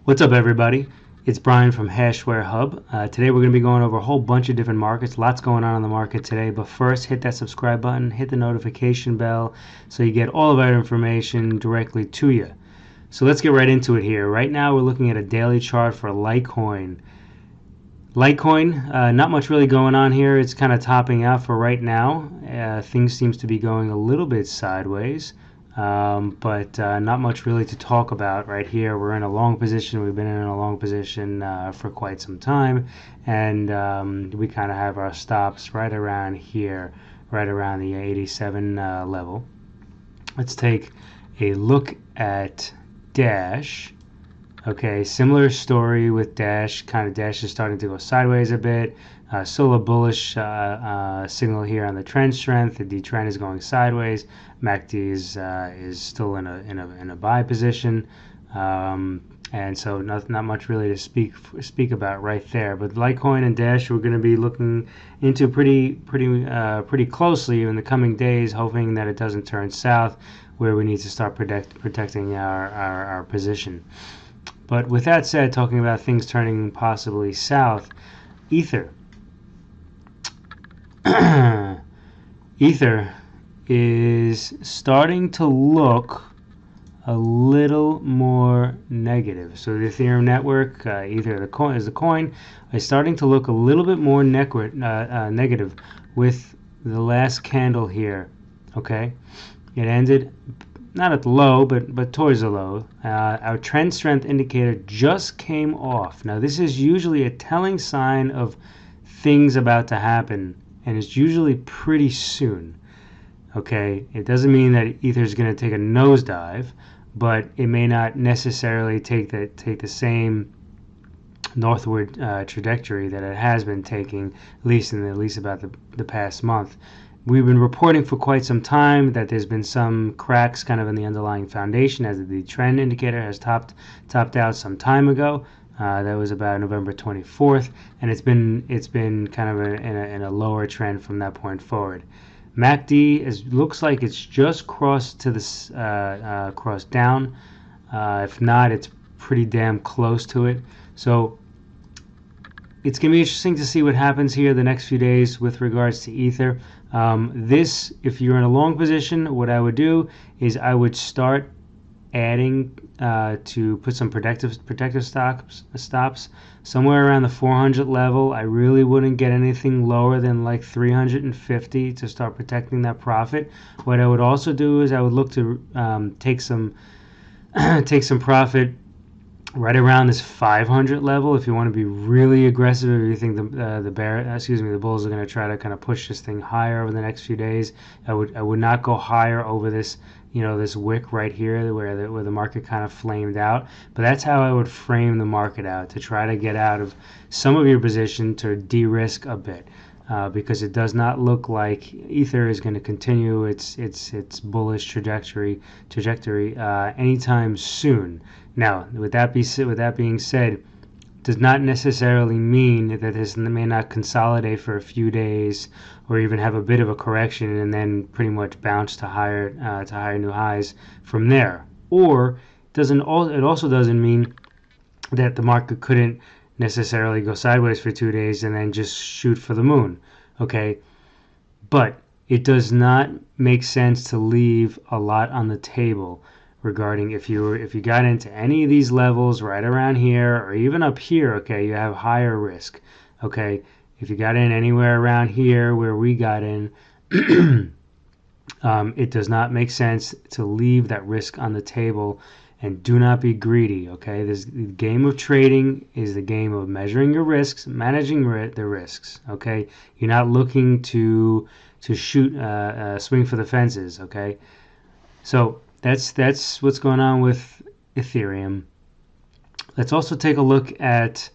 What's up, everybody? It's Brian from Hashware Hub. Today we're going to be going over a whole bunch of different markets. Lots going on in the market today. But first, hit that subscribe button, hit the notification bell so you get all of our information directly to you. So let's get right into it here. Right now we're looking at a daily chart for Litecoin. Litecoin, not much really going on here. It's kind of topping out for right now. Things seems to be going a little bit sideways. But not much really to talk about right here. We're in a long position. We've been in a long position for quite some time, and we kind of have our stops right around here, right around the 87 level. Let's take a look at Dash. Okay, similar story with Dash. Kind of Dash is starting to go sideways a bit. Still a bullish signal here on the trend strength. The D trend is going sideways. MACD is still in a buy position, and so not much really to speak about right there. But Litecoin and Dash we're going to be looking into pretty closely in the coming days, hoping that it doesn't turn south, where we need to start protecting our position. But with that said, talking about things turning possibly south, Ether. Ether is starting to look a little more negative. So the Ethereum network, Ether the coin, is starting to look a little bit more negative with the last candle here. Okay, it ended not at the low, but towards the low. Our trend strength indicator just came off. Now this is usually a telling sign of things about to happen, and it's usually pretty soon. Okay, it doesn't mean that Ether is going to take a nosedive, but it may not necessarily take the same northward trajectory that it has been taking, at least about the past month. We've been reporting for quite some time that there's been some cracks kind of in the underlying foundation, as the trend indicator has topped out some time ago. That was about November 24th, and it's been kind of in a lower trend from that point forward. MACD looks like it's just crossed to this crossed down. If not, it's pretty damn close to it. So it's going to be interesting to see what happens here the next few days with regards to Ether. If you're in a long position, what I would do is I would start adding to put some protective stops somewhere around the 400 level. I really wouldn't get anything lower than like 350 to start protecting that profit. What I would also do is I would look to take some profit right around this 500 level if you want to be really aggressive. If you think the bulls are going to try to kind of push this thing higher over the next few days, I would not go higher over this, this wick right here where the market kind of flamed out. But that's how I would frame the market out, to try to get out of some of your position to de-risk a bit, because it does not look like Ether is going to continue its bullish trajectory anytime soon. Now, with that being said, does not necessarily mean that this may not consolidate for a few days, or even have a bit of a correction and then pretty much bounce to higher new highs from there. Or it also doesn't mean that the market couldn't necessarily go sideways for 2 days and then just shoot for the moon. Okay, but it does not make sense to leave a lot on the table regarding if you got into any of these levels right around here or even up here. Okay, you have higher risk. Okay, if you got in anywhere around here where we got in, it does not make sense to leave that risk on the table, and do not be greedy. Okay, the game of trading is the game of measuring your risks, managing the risks. Okay, you're not looking to shoot swing for the fences. Okay, so that's what's going on with Ethereum. Let's also take a look at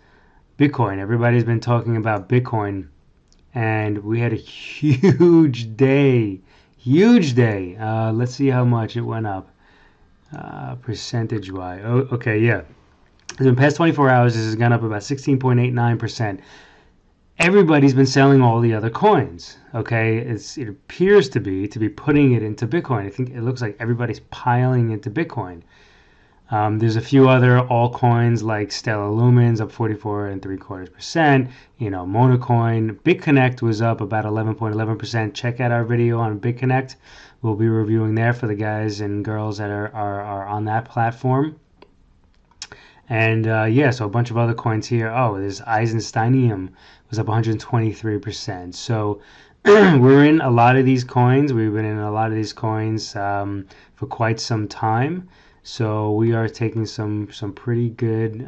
Bitcoin. Everybody's been talking about Bitcoin, and we had a huge day. Let's see how much it went up percentage-wise. Oh, okay, yeah. In the past 24 hours, this has gone up about 16.89%. Everybody's been selling all the other coins. Okay, it appears to be putting it into Bitcoin. I think it looks like everybody's piling into Bitcoin. There's a few other altcoins like Stellar Lumens up 44.75%. Monocoin. BitConnect was up about 11.11%. Check out our video on BitConnect. We'll be reviewing there for the guys and girls that are on that platform. And so a bunch of other coins here. Oh, there's Eisensteinium was up 123%. So we're in a lot of these coins. We've been in a lot of these coins for quite some time. So we are taking some pretty good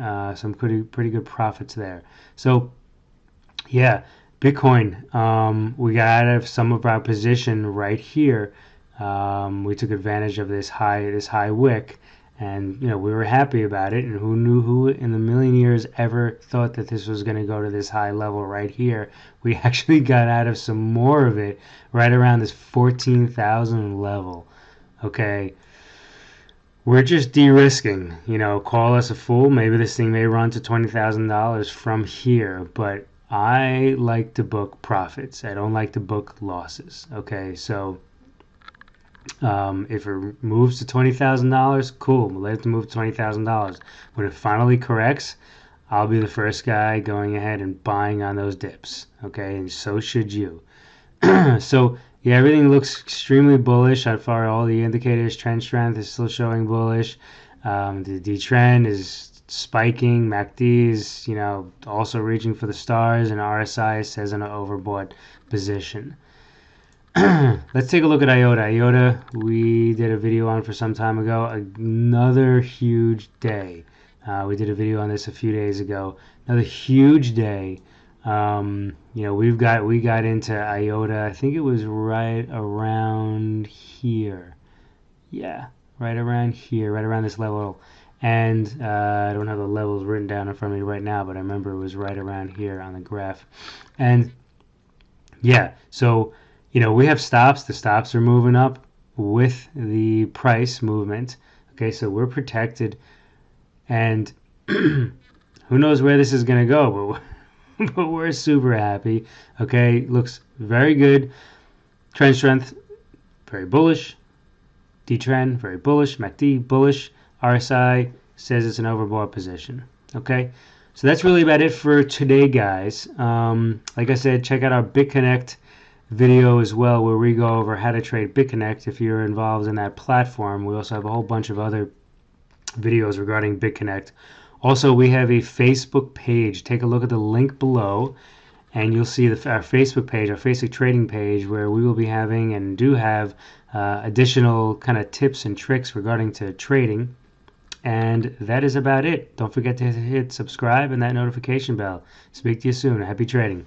pretty good profits there. So yeah, Bitcoin. We got out of some of our position right here. We took advantage of this high wick, and we were happy about it. And who in a million years ever thought that this was going to go to this high level right here? We actually got out of some more of it right around this 14,000 level. Okay. We're just de-risking, call us a fool. Maybe this thing may run to $20,000 from here, but I like to book profits. I don't like to book losses. Okay, so if it moves to $20,000, cool. We'll let it move to $20,000. When it finally corrects, I'll be the first guy going ahead and buying on those dips. Okay, and so should you. So yeah, everything looks extremely bullish. So far, all the indicators, trend strength is still showing bullish. The D trend is spiking. MACD is, also reaching for the stars, and RSI says an overbought position. Let's take a look at IOTA. IOTA, we did a video on for some time ago. Another huge day. We did a video on this a few days ago. Another huge day. We got into IOTA. I think it was right around here. Yeah, right around here, right around this level. And I don't have the levels written down in front of me right now, but I remember it was right around here on the graph. And yeah, so we have stops. The stops are moving up with the price movement. Okay, so we're protected, and who knows where this is going to go, but we're super happy. Okay, looks very good. Trend strength, very bullish. D-trend, very bullish. MACD, bullish. RSI says it's an overbought position. Okay, so that's really about it for today, guys. Like I said, check out our BitConnect video as well, where we go over how to trade BitConnect if you're involved in that platform. We also have a whole bunch of other videos regarding BitConnect. Also, we have a Facebook page. Take a look at the link below, and you'll see our Facebook page, our Facebook trading page, where we will be having and do have additional kind of tips and tricks regarding to trading. And that is about it. Don't forget to hit subscribe and that notification bell. Speak to you soon. Happy trading.